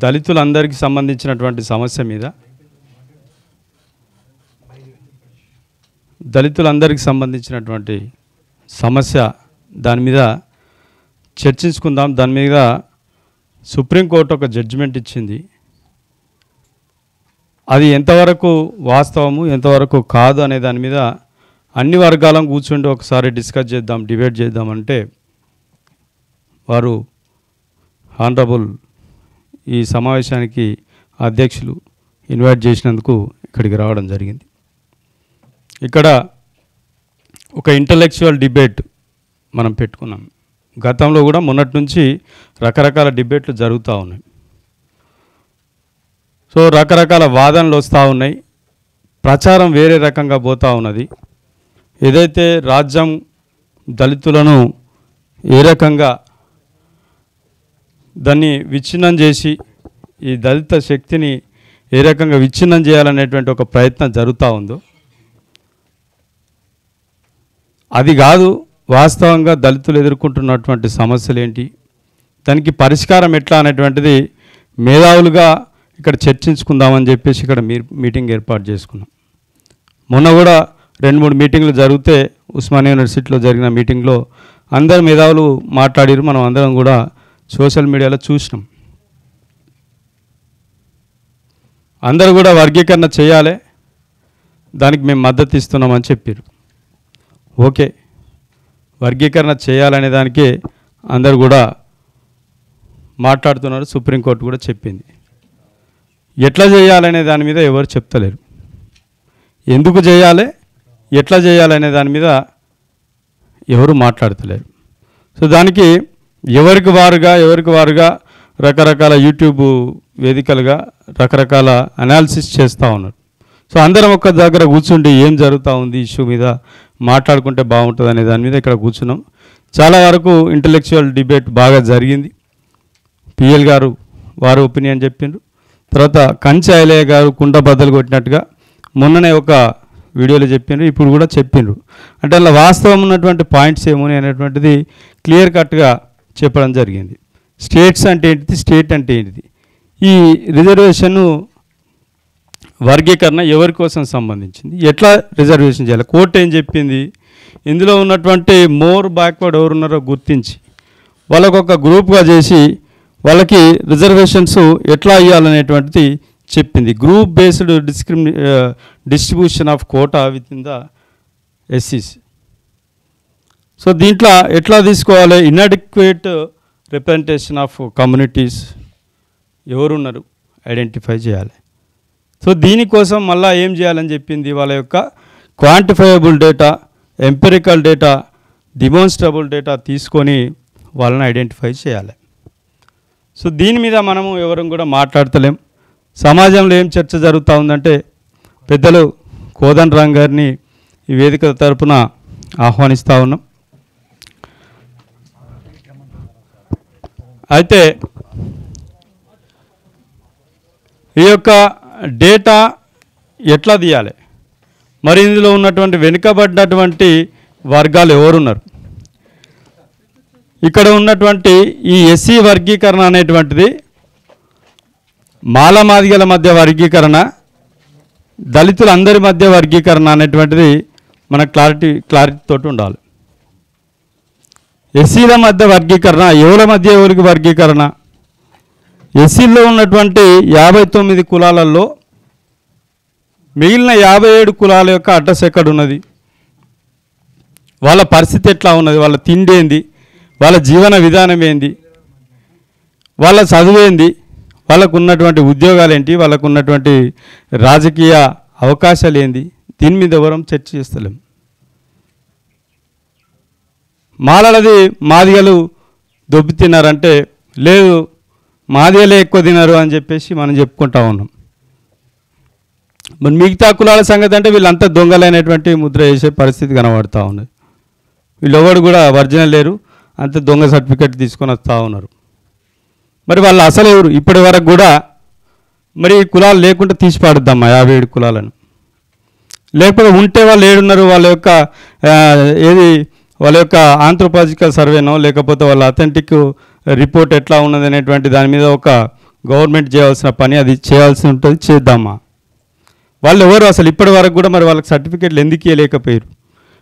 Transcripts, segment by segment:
దళితులందరికీ సంబంధించినటువంటి సమస్య మీద దాని మీద చర్చించుకుందాం. దాని మీద సుప్రీంకోర్టు ఒక జడ్జిమెంట్ ఇచ్చింది. అది ఎంతవరకు వాస్తవము ఎంతవరకు కాదు అనే దాని మీద అన్ని వర్గాలను కూర్చుండి ఒకసారి డిస్కస్ చేద్దాం, డిబేట్ చేద్దామంటే వారు ఆనరబుల్ ఈ సమావేశానికి అధ్యక్షులు ఇన్వైట్ చేసినందుకు ఇక్కడికి రావడం జరిగింది. ఇక్కడ ఒక ఇంటలెక్చువల్ డిబేట్ మనం పెట్టుకున్నాం. గతంలో కూడా మొన్నటి నుంచి రకరకాల డిబేట్లు జరుగుతూ ఉన్నాయి. సో రకరకాల వాదనలు వస్తూ ఉన్నాయి, ప్రచారం వేరే రకంగా పోతూ ఉన్నది. ఏదైతే రాజ్యం దళితులను ఏ రకంగా దాన్ని విచ్ఛిన్నం చేసి ఈ దళిత శక్తిని ఏ రకంగా విచ్ఛిన్నం చేయాలనేటువంటి ఒక ప్రయత్నం జరుగుతూ ఉందో అది కాదు. వాస్తవంగా దళితులు ఎదుర్కొంటున్నటువంటి సమస్యలు ఏంటి, దానికి పరిష్కారం ఎట్లా అనేటువంటిది మేధావులుగా ఇక్కడ చర్చించుకుందామని చెప్పేసి ఇక్కడ మీటింగ్ ఏర్పాటు చేసుకున్నాం. మొన్న కూడా 2-3 మీటింగ్లు జరిగితే ఉస్మానియా యూనివర్సిటీలో జరిగిన మీటింగ్లో అందరు మేధావులు మాట్లాడారు. మనం అందరం కూడా సోషల్ మీడియాలో చూసినాం. అందరూ కూడా వర్గీకరణ చేయాలి, దానికి మేము మద్దతు ఇస్తున్నామని చెప్పారు. ఓకే, వర్గీకరణ చేయాలనే దానికి అందరు కూడా మాట్లాడుతున్నారు. సుప్రీంకోర్టు కూడా చెప్పింది. ఎట్లా చేయాలనే దాని మీద ఎవరు చెప్తలేరు. ఎందుకు చేయాలి, ఎట్లా చేయాలనే దాని మీద ఎవరు మాట్లాడతలేరు. సో దానికి ఎవరికి వారుగా రకరకాల యూట్యూబ్ వేదికలుగా రకరకాల అనాలిసిస్ చేస్తూ ఉన్నారు. సో అందరం ఒక్క దగ్గర కూర్చుండి ఏం జరుగుతూ ఉంది ఇష్యూ మీద మాట్లాడుకుంటే బాగుంటుంది అనే దాని మీద ఇక్కడ కూర్చున్నాం. చాలా వరకు ఇంటలెక్చువల్ డిబేట్ బాగా జరిగింది. పిఎల్ గారు వారు ఒపీనియన్ చెప్పిండ్రు. తర్వాత కంచె ఐలయ్య గారు కుండ బద్దలు కొట్టినట్టుగా మొన్ననే ఒక వీడియోలో చెప్పిండ్రు, ఇప్పుడు కూడా చెప్పిండ్రు. అంటే అలా వాస్తవం ఉన్నటువంటి పాయింట్స్ ఏమని అనేటువంటిది క్లియర్ కట్గా చెప్పడం జరిగింది. స్టేట్స్ అంటే ఏంటిది, స్టేట్ అంటే ఏంటిది, ఈ రిజర్వేషన్ వర్గీకరణ ఎవరి కోసం సంబంధించింది, ఎట్లా రిజర్వేషన్ చేయాలి, కోర్టు ఏం చెప్పింది, ఇందులో ఉన్నటువంటి మోర్ బ్యాక్వర్డ్ ఎవరున్నారో గుర్తించి వాళ్ళకు ఒక గ్రూప్గా చేసి వాళ్ళకి రిజర్వేషన్స్ ఎట్లా ఇవ్వాలనేటువంటిది చెప్పింది. Group based distribution of quota with in the ఎస్సీస్. సో దీంట్లో ఎట్లా తీసుకోవాలి, ఇన్అడిక్వేట్ రిప్రజెంటేషన్ ఆఫ్ కమ్యూనిటీస్ ఎవరున్నారు ఐడెంటిఫై చేయాలి. సో దీనికోసం మళ్ళీ ఏం చేయాలని చెప్పింది, వాళ్ళ యొక్క quantifiable data, empirical data, demonstrable data తీసుకొని వాళ్ళని ఐడెంటిఫై చేయాలి. సో దీని మీద మనము ఎవరం కూడా మాట్లాడతలేం. సమాజంలో ఏం చర్చ జరుగుతూ ఉందంటే పెద్దలు కోదండరాం గారిని ఈ వేదిక తరపున ఆహ్వానిస్తూ ఉన్నాం. అయితే ఈ యొక్క డేటా ఎట్లా తీయాలి, మరి ఇందులో ఉన్నటువంటి వెనుకబడ్డటువంటి వర్గాలు ఎవరున్నారు, ఇక్కడ ఉన్నటువంటి ఈ ఎస్సీ వర్గీకరణ అనేటువంటిది మాలమాదిగల మధ్య వర్గీకరణ, దళితులందరి మధ్య వర్గీకరణ అనేటువంటిది మన క్లారిటీతో ఉండాలి. ఎస్సీల మధ్య వర్గీకరణ, ఎవరి మధ్య ఎవరికి వర్గీకరణ, ఎస్సీల్లో ఉన్నటువంటి 59 కులాలలో మిగిలిన 57 కులాల యొక్క అడ్రస్ ఎక్కడున్నది, వాళ్ళ పరిస్థితి ఎట్లా ఉన్నది, వాళ్ళ తిండి ఏంది, వాళ్ళ జీవన విధానం ఏంది, వాళ్ళ చదువేంది, వాళ్ళకు ఉన్నటువంటి ఉద్యోగాలు ఏంటి, వాళ్ళకు ఉన్నటువంటి రాజకీయ అవకాశాలు ఏంది, దీని మీద ఎవరం చర్చ చేస్తలేం. మాలలది మాదిగలు దొబ్బి తిన్నారంటే లేదు, మాదిగలే ఎక్కువ తిన్నారు అని చెప్పేసి మనం చెప్పుకుంటా ఉన్నాం. మరి మిగతా కులాల సంగతి అంటే వీళ్ళంతా దొంగలైనటువంటి ముద్ర వేసే పరిస్థితి కనబడుతూ ఉన్నది. వీళ్ళెవరు కూడా ఒరిజినల్ లేరు, అంత దొంగ సర్టిఫికెట్ తీసుకొని వస్తూ ఉన్నారు. మరి వాళ్ళు అసలు ఎవరు, ఇప్పటి వరకు కూడా మరి కులాలు లేకుండా తీసి పాడుద్దామా 57 కులాలను, లేకపోతే ఉంటే వాళ్ళు ఏడున్నారు, వాళ్ళ యొక్క వాళ్ళ యొక్క ఆంథ్రోపాలజికల్ సర్వేనో లేకపోతే వాళ్ళ అథెంటిక్ రిపోర్ట్ ఎట్లా ఉన్నది అనేటువంటి దాని మీద ఒక గవర్నమెంట్ చేయాల్సిన పని అది చేయాల్సి ఉంటుంది, చేద్దామా? వాళ్ళు ఎవరు అసలు ఇప్పటి వరకు కూడా మరి వాళ్ళకి సర్టిఫికేట్లు ఎందుకు ఇవ్వలేకపోయారు?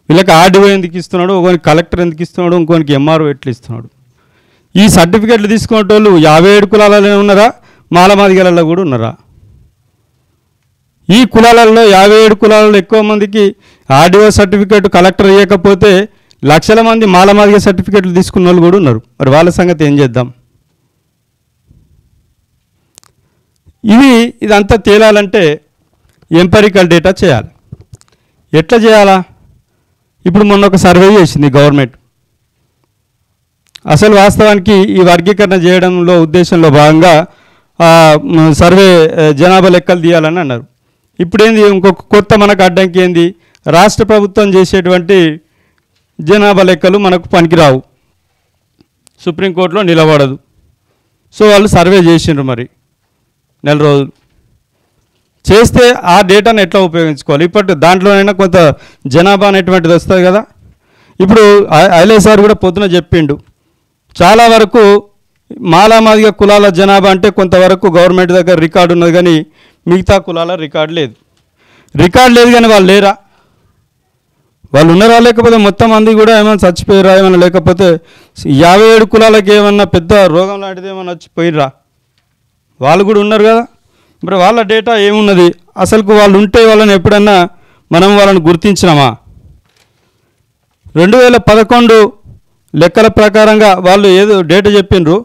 వీళ్ళకి ఆర్డీఓ ఎందుకు ఇస్తున్నాడు, ఇంకోనికి కలెక్టర్ ఎందుకు ఇస్తున్నాడు, ఇంకోనికి ఎంఆర్ఓ ఎట్లా ఇస్తున్నాడు? ఈ సర్టిఫికేట్లు తీసుకునే వాళ్ళు 57 కులాలలో ఉన్నారా, మాలమాదిగలలో కూడా ఉన్నారా? ఈ కులాలలో 57 కులాలలో ఎక్కువ మందికి ఆర్డీఓ సర్టిఫికేట్ కలెక్టర్ ఇవ్వకపోతే లక్షల మంది మాలమాదిగ సర్టిఫికేట్లు తీసుకున్న వాళ్ళు కూడా ఉన్నారు. మరి వాళ్ళ సంగతి ఏం చేద్దాం? ఇదంతా తేలాలంటే ఎంపరికల్ డేటా చేయాలి. ఎట్లా చేయాలా? ఇప్పుడు మొన్న ఒక సర్వే చేసింది గవర్నమెంట్. అసలు వాస్తవానికి ఈ వర్గీకరణ చేయడంలో ఉద్దేశంలో భాగంగా సర్వే జనాభా లెక్కలు తీయాలని అన్నారు. ఇప్పుడేంది ఇంకొక కొత్త మనకు అడ్డంకి ఏంది? రాష్ట్ర ప్రభుత్వం చేసేటువంటి జనాభా లెక్కలు మనకు పనికిరావు, సుప్రీంకోర్టులో నిలబడదు. సో వాళ్ళు సర్వే చేసిండ్రు. మరి నెల రోజులు చేస్తే ఆ డేటాను ఎట్లా ఉపయోగించుకోవాలి? ఇప్పటి దాంట్లోనైనా కొంత జనాభా అనేటువంటిది వస్తుంది కదా. ఇప్పుడు ఐలేసార్ కూడా పొద్దున చెప్పిండు, చాలా వరకు మాలామాదిగ కులాల జనాభా అంటే కొంతవరకు గవర్నమెంట్ దగ్గర రికార్డు ఉన్నది, కానీ మిగతా కులాల రికార్డు లేదు. రికార్డు లేదు కానీ వాళ్ళు లేరా? వాళ్ళు ఉన్నారా? లేకపోతే మొత్తం మంది కూడా ఏమైనా చచ్చిపోయిరా? ఏమైనా లేకపోతే 57 కులాలకి ఏమన్నా పెద్ద రోగం లాంటిది ఏమన్నా వచ్చిపోయిర్రా? వాళ్ళు కూడా ఉన్నారు కదా. మరి వాళ్ళ డేటా ఏమున్నది? అసలుకు వాళ్ళు ఉంటే వాళ్ళని ఎప్పుడన్నా మనం వాళ్ళని గుర్తించినామా? 2011 లెక్కల ప్రకారంగా వాళ్ళు ఏదో డేటా చెప్పిండ్రు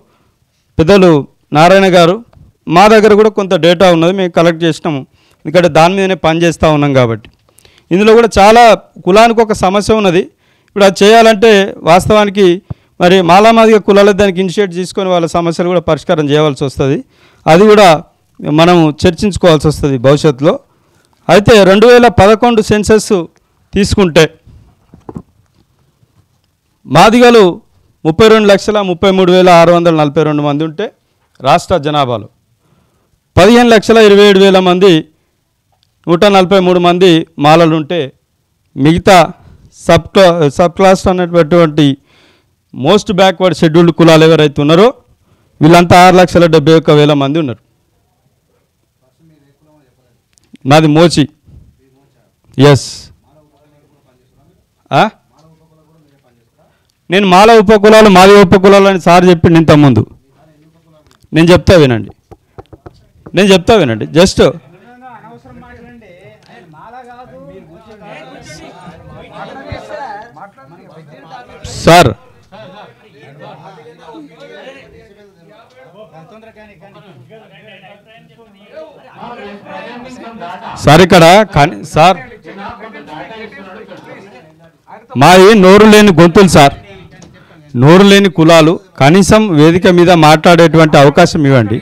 పెద్దలు నారాయణ గారు. మా దగ్గర కూడా కొంత డేటా ఉన్నది, మేము కలెక్ట్ చేసినాము, ఎందుకంటే దాని మీదనే పనిచేస్తూ ఉన్నాం కాబట్టి. ఇందులో కూడా చాలా కులానికి ఒక సమస్య ఉన్నది. ఇప్పుడు అది చేయాలంటే వాస్తవానికి మరి మాలామాదిగ కులాల దానికి ఇనిషియేట్ తీసుకొని వాళ్ళ సమస్యలు కూడా పరిష్కారం చేయవలసి వస్తుంది. అది కూడా మనం చర్చించుకోవాల్సి వస్తుంది భవిష్యత్తులో. అయితే 2011 సెన్సస్ తీసుకుంటే మాదిగలు 32,33,642 మంది ఉంటే రాష్ట్ర జనాభాలో 15,27,000 మంది 143 మంది మాలలు ఉంటే మిగతా సబ్ క్లాస్ అనేటువంటి మోస్ట్ బ్యాక్వర్డ్ షెడ్యూల్డ్ కులాలు ఎవరైతే ఉన్నారో వీళ్ళంతా 6,71,000 మంది ఉన్నారు. నాది మోచి. ఎస్, నేను మాల ఉపకులాలు మాది ఉపకులాలు అని సార్ చెప్పిండు ఇంతకుముందు. నేను చెప్తా వినండి జస్ట్ సార్. సార్ ఇక్కడ సార్ మాది నోరు లేని గొంతులు సార్, నోరు లేని కులాలు. కనీసం వేదిక మీద మాట్లాడేటువంటి అవకాశం ఇవ్వండి.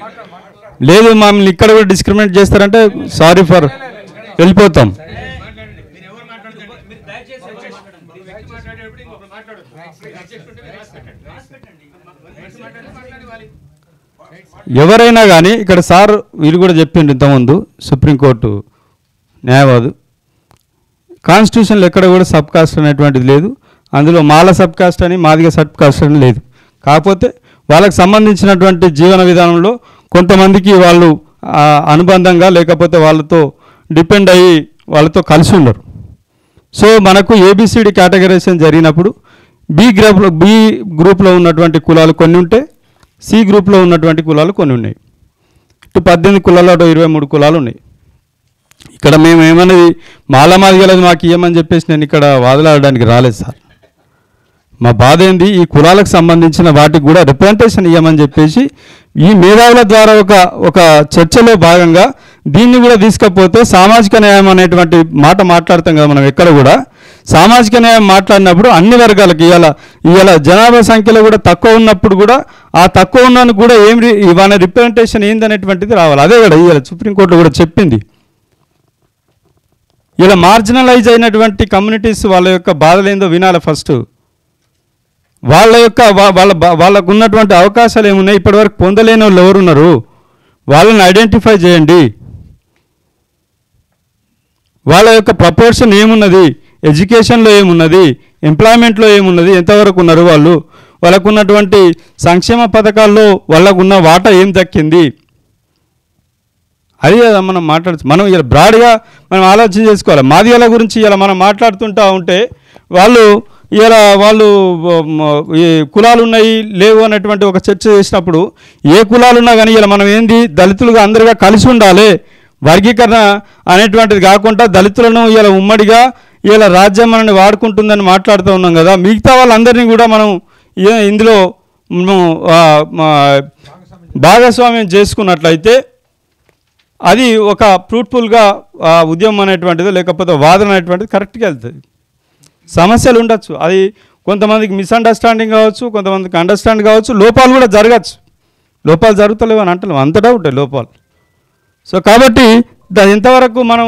లేదు మమ్మల్ని ఇక్కడ కూడా డిస్క్రిమినేట్ చేస్తారంటే సారీ ఫర్ వెళ్ళిపోతాం. ఎవరైనా కానీ ఇక్కడ సార్ వీళ్ళు కూడా చెప్పిండు ఇంతకుముందు, సుప్రీంకోర్టు న్యాయవాదు, కాన్స్టిట్యూషన్లో ఎక్కడ కూడా సబ్ కాస్ట్ అనేటువంటిది లేదు. అందులో మాల సబ్ కాస్ట్ అని మాదిగ సబ్ కాస్ట్ అని లేదు. కాకపోతే వాళ్ళకి సంబంధించినటువంటి జీవన విధానంలో కొంతమందికి వాళ్ళు అనుబంధంగా లేకపోతే వాళ్ళతో డిపెండ్ అయ్యి వాళ్ళతో కలిసి ఉన్నారు. సో మనకు ఏబిసిడి కేటగరైజేషన్ జరిగినప్పుడు బి గ్రూప్లో ఉన్నటువంటి కులాలు కొన్ని ఉంటే సి గ్రూప్లో ఉన్నటువంటి కులాలు కొన్ని ఉన్నాయి. ఇటు 18 కులాలు అటు 23 కులాలు ఉన్నాయి. ఇక్కడ మేము ఏమన్నది మాలమాదిగలది మాకు ఇవ్వమని చెప్పేసి నేను ఇక్కడ వాదలాడడానికి రాలేదు సార్. మా బాధ ఏంది, ఈ కులాలకు సంబంధించిన వాటికి కూడా రిప్రజెంటేషన్ ఇవ్వమని చెప్పేసి ఈ మేధావుల ద్వారా ఒక చర్చలో భాగంగా దీన్ని కూడా తీసుకపోతే సామాజిక న్యాయం అనేటువంటి మాట మాట్లాడతాం కదా మనం. ఎక్కడ కూడా సామాజిక న్యాయం మాట్లాడినప్పుడు అన్ని వర్గాలకు ఇవాళ జనాభా సంఖ్యలో కూడా తక్కువ ఉన్నప్పుడు కూడా ఆ తక్కువ ఉన్నకు కూడా వాళ్ళ రిప్రజెంటేషన్ ఏందనేటువంటిది రావాలి. అదే కూడా ఇవాళ సుప్రీంకోర్టు కూడా చెప్పింది. ఇలా మార్జినలైజ్ అయినటువంటి కమ్యూనిటీస్ వాళ్ళ యొక్క బాధలు ఏందో వినాలి ఫస్ట్. వాళ్ళకు ఉన్నటువంటి అవకాశాలు ఏమున్నాయి, ఇప్పటివరకు పొందలేని వాళ్ళు ఎవరున్నారు, వాళ్ళని ఐడెంటిఫై చేయండి. వాళ్ళ యొక్క ప్రపోర్షన్ ఏమున్నది, ఎడ్యుకేషన్లో ఏమున్నది, ఎంప్లాయ్మెంట్లో ఏమున్నది, ఎంతవరకు ఉన్నారు వాళ్ళకు ఉన్నటువంటి సంక్షేమ పథకాల్లో వాళ్ళకున్న వాటా ఏం దక్కింది, అది మనం మాట్లాడచ్చు. మనం ఇలా బ్రాడ్గా మనం ఆలోచన చేసుకోవాలి. మాదిగల గురించి ఇలా మనం మాట్లాడుతుంటా ఉంటే వాళ్ళు ఈ కులాలు ఉన్నాయి లేవు అనేటువంటి ఒక చర్చ చేసినప్పుడు ఏ కులాలు ఉన్నా కానీ ఇలా మనం ఏంది దళితులుగా అందరిగా కలిసి ఉండాలి, వర్గీకరణ అనేటువంటిది కాకుండా దళితులను ఇలా ఉమ్మడిగా ఇలా రాజ్యం మనని వాడుకుంటుందని మాట్లాడుతూ ఉన్నాం కదా. మిగతా వాళ్ళందరినీ కూడా మనం ఇందులో భాగస్వామ్యం చేసుకున్నట్లయితే అది ఒక ఫ్రూట్ఫుల్గా ఉద్యమం అనేటువంటిది లేకపోతే వాదన అనేటువంటిది కరెక్ట్గా వెళ్తుంది. సమస్యలు ఉండొచ్చు, అది కొంతమందికి మిస్అండర్స్టాండింగ్ కావచ్చు, కొంతమందికి అండర్స్టాండ్ కావచ్చు, లోపాలు కూడా జరగచ్చు. లోపాలు జరుగుతలేవు అని అంటలేము, అంతటా ఉంటాయి లోపాలు. సో కాబట్టి అది ఎంతవరకు మనం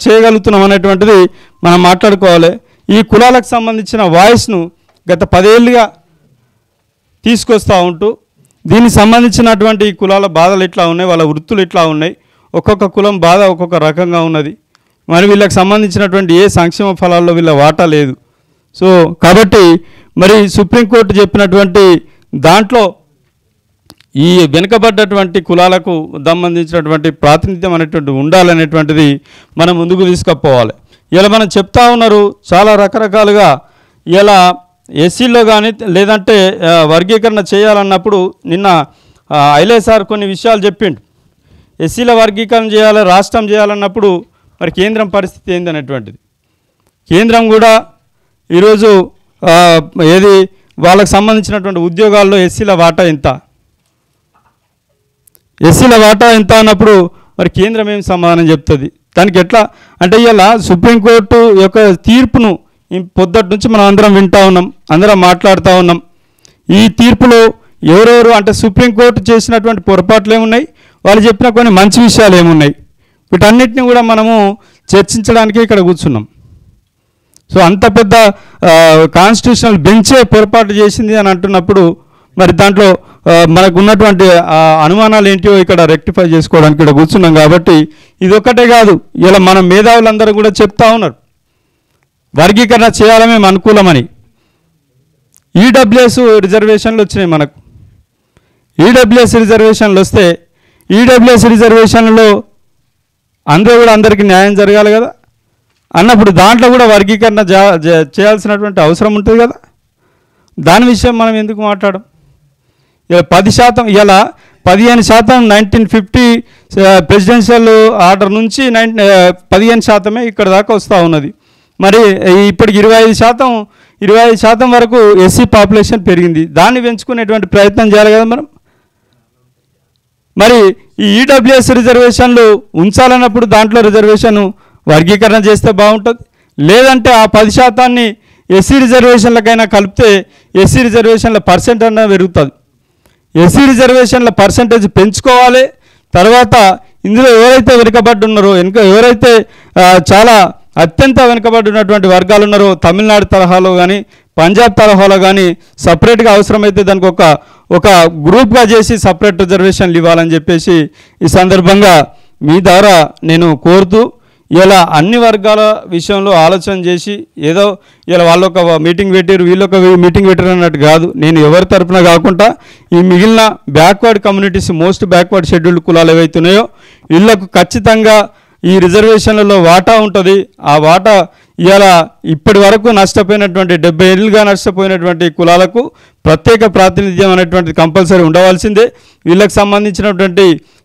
చేయగలుగుతున్నాం అనేటువంటిది మనం మాట్లాడుకోవాలి. ఈ కులాలకు సంబంధించిన వాయిస్ను గత 10 ఏళ్ళుగా తీసుకొస్తూ ఉంటూ దీనికి సంబంధించినటువంటి కులాల బాధలు ఇట్లా ఉన్నాయి, వాళ్ళ వృత్తులు ఇట్లా ఉన్నాయి, ఒక్కొక్క కులం బాధ ఒక్కొక్క రకంగా ఉన్నది. మరి వీళ్ళకి సంబంధించినటువంటి ఏ సంక్షేమ ఫలాల్లో వీళ్ళ వాటా లేదు. సో కాబట్టి మరి సుప్రీంకోర్టు చెప్పినటువంటి దాంట్లో ఈ వెనుకబడ్డటువంటి కులాలకు సంబంధించినటువంటి ప్రాతినిధ్యం అనేటువంటి ఉండాలనేటువంటిది మనం ముందుకు తీసుకుపోవాలి. ఇలా మనం చెప్తా ఉన్నారు చాలా రకరకాలుగా. ఇలా ఎస్సీలో కానీ లేదంటే వర్గీకరణ చేయాలన్నప్పుడు నిన్న ఐలే సార్ కొన్ని విషయాలు చెప్పిండు. ఎస్సీల వర్గీకరణ చేయాలి, రాష్ట్రం చేయాలన్నప్పుడు మరి కేంద్రం పరిస్థితి ఏందనేటువంటిది. కేంద్రం కూడా ఈరోజు ఏది వాళ్ళకు సంబంధించినటువంటి ఉద్యోగాల్లో ఎస్సీల వాటా ఎంత, ఎస్సీల వాటా ఎంత అన్నప్పుడు మరి కేంద్రం ఏం సమాధానం చెప్తుంది దానికి? ఎట్లా అంటే ఇలా సుప్రీంకోర్టు యొక్క తీర్పును పొద్దుటి నుంచి మనం అందరం వింటూ ఉన్నాం, అందరం మాట్లాడుతూ ఉన్నాం. ఈ తీర్పులో ఎవరెవరు అంటే సుప్రీంకోర్టు చేసినటువంటి పొరపాట్లు ఏమున్నాయి, వాళ్ళు చెప్పిన కొన్ని మంచి విషయాలు ఏమున్నాయి, వీటన్నిటిని కూడా మనము చర్చించడానికి ఇక్కడ కూర్చున్నాం. సో అంత పెద్ద కాన్స్టిట్యూషనల్ బెంచే పొరపాటు చేసింది అని అంటున్నప్పుడు మరి దాంట్లో మనకు ఉన్నటువంటి అనుమానాలు ఏంటివో ఇక్కడ రెక్టిఫై చేసుకోవడానికి ఇక్కడ కూర్చున్నాం. కాబట్టి ఇదొక్కటే కాదు, ఇలా మన మేధావులందరూ కూడా చెప్తా ఉన్నారు వర్గీకరణ చేయాలని మేము అనుకూలమని. ఈడబ్ల్యూఎస్ రిజర్వేషన్లు వచ్చినాయి మనకు. ఈడబ్ల్యూఎస్ రిజర్వేషన్లు వస్తే ఈడబ్ల్యూఎస్ రిజర్వేషన్లో అందరూ కూడా అందరికీ న్యాయం జరగాలి కదా అన్నప్పుడు దాంట్లో కూడా వర్గీకరణ చేయాల్సినటువంటి అవసరం ఉంటుంది కదా. దాని విషయం మనం ఎందుకు మాట్లాడం? ఇలా 10% ఇలా 15% 1950 ప్రెసిడెన్షియల్ ఆర్డర్ నుంచి 15% ఇక్కడ దాకా వస్తూ ఉన్నది. మరి ఇప్పటికి 25% వరకు ఎస్సీ పాపులేషన్ పెరిగింది. దాన్ని పెంచుకునేటువంటి ప్రయత్నం చేయాలి కదా మనం. మరి ఈ ఈడబ్ల్యూఎస్ రిజర్వేషన్లు ఉంచాలన్నప్పుడు దాంట్లో రిజర్వేషన్ వర్గీకరణ చేస్తే బాగుంటుంది. లేదంటే ఆ 10%ని ఎస్సీ రిజర్వేషన్లకైనా కలిపితే ఎస్సీ రిజర్వేషన్ల పర్సెంట్ అన్న పెరుగుతుంది. ఎస్సీ రిజర్వేషన్ల పర్సెంటేజ్ పెంచుకోవాలి. తర్వాత ఇందులో ఎవరైతే వెనుకబడి ఉన్నారో ఎవరైతే చాలా అత్యంత వెనుకబడి ఉన్నటువంటి వర్గాలు ఉన్నారో తమిళనాడు తరహాలో కానీ పంజాబ్ తరహాలో కానీ సపరేట్గా అవసరమైతే దానికి ఒక గ్రూప్గా చేసి సపరేట్ రిజర్వేషన్లు ఇవ్వాలని చెప్పేసి ఈ సందర్భంగా మీ ద్వారా నేను కోరుతూ ఇలా అన్ని వర్గాల విషయంలో ఆలోచన చేసి ఏదో ఇలా వాళ్ళొక మీటింగ్ పెట్టారు వీళ్ళొక మీటింగ్ పెట్టారు అన్నట్టు కాదు. నేను ఎవరి తరఫున కాకుండా ఈ మిగిలిన backward communities most backward scheduled కులాలు ఏవైతున్నాయో వీళ్ళకు ఖచ్చితంగా ఈ రిజర్వేషన్లలో వాటా ఉంటుంది. ఆ వాటా ఇలా ఇప్పటి వరకు నష్టపోయినటువంటి 70 ఏళ్ళుగా నష్టపోయినటువంటి కులాలకు ప్రత్యేక ప్రాతినిధ్యం అనేటువంటిది కంపల్సరీ ఉండవలసిందే. వీళ్ళకి సంబంధించినటువంటి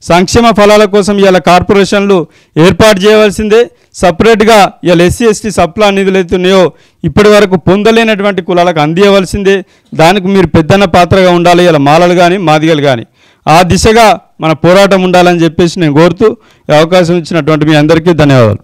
సంక్షేమ ఫలాల కోసం ఇలా కార్పొరేషన్లు ఏర్పాటు చేయవలసిందే. సపరేట్గా ఇలా ఎస్సీ ఎస్టీ సప్లా నిధులు అవుతున్నాయో ఇప్పటి వరకు పొందలేనటువంటి కులాలకు అందియవలసిందే. దానికి మీరు పెద్దన్న పాత్రగా ఉండాలి, ఇలా మాలలు కానీ మాదిగలు కానీ. ఆ దిశగా మన పోరాటం ఉండాలని చెప్పేసి నేను కోరుతూ ఈ అవకాశం ఇచ్చినటువంటి మీ అందరికీ ధన్యవాదాలు.